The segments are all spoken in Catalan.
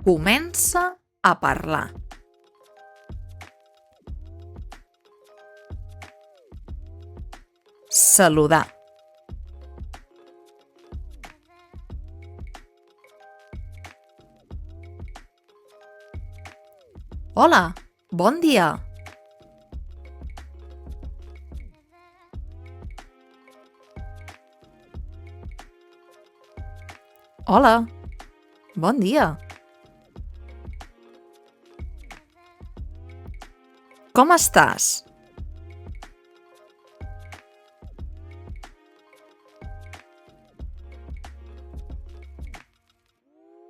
Comença a parlar. Saludar. Hola, bon dia. Hola, bon dia. Com estàs?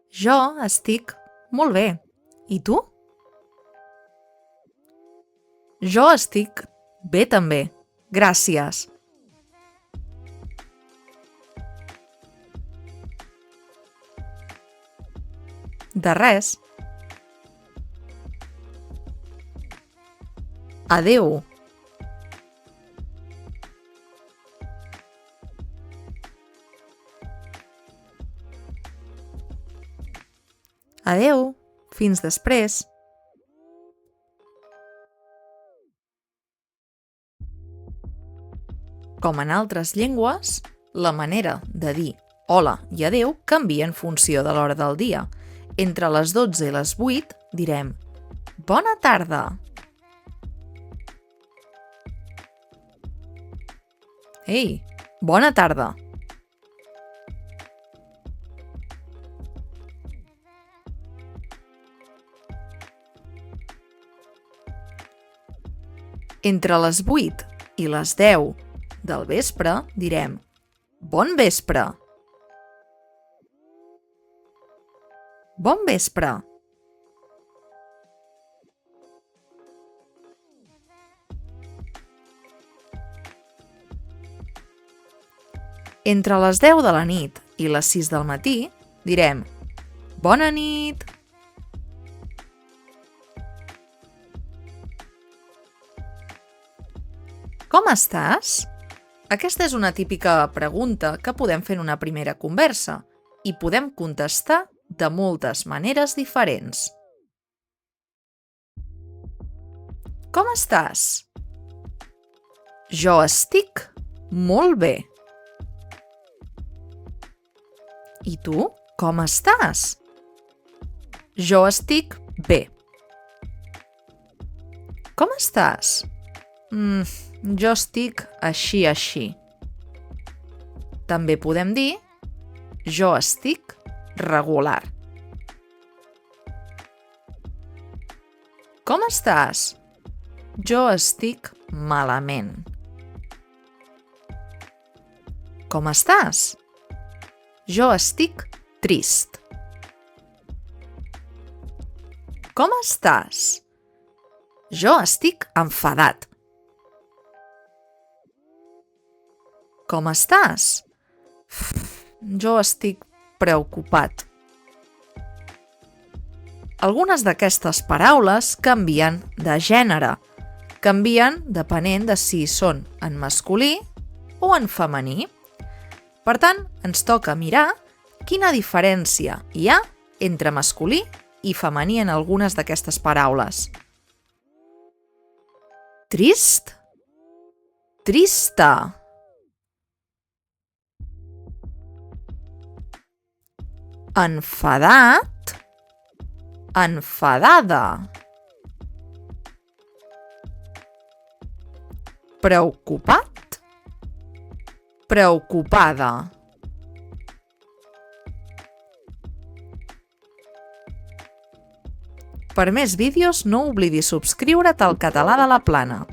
Jo estic molt bé. I tu? Jo estic bé també. Gràcies. De res. Adéu. Adéu. Fins després. Com en altres llengües, la manera de dir hola i adéu canvia en funció de l'hora del dia. Entre les 12 i les 8 direm bona tarda. Ei, bona tarda. Entre les 8 i les 10 del vespre direm bon vespre. Bon vespre. Entre les 10 de la nit i les 6 del matí direm bona nit. Com estàs? Aquesta és una típica pregunta que podem fer en una primera conversa i podem contestar de moltes maneres diferents. Com estàs? Jo estic molt bé. I tu, com estàs? Jo estic bé. Com estàs? Jo estic així. També podem dir jo estic regular. Com estàs? Jo estic malament. Com estàs? Jo estic trist. Com estàs? Jo estic enfadat. Com estàs? Jo estic preocupat. Algunes d'aquestes paraules canvien de gènere. Canvien depenent de si són en masculí o en femení. Per tant, ens toca mirar quina diferència hi ha entre masculí i femení en algunes d'aquestes paraules. Trist? Trista. Enfadat? Enfadada. Preocupat? Preocupada. Per més vídeos no oblidis subscriure't al Català de la Plana.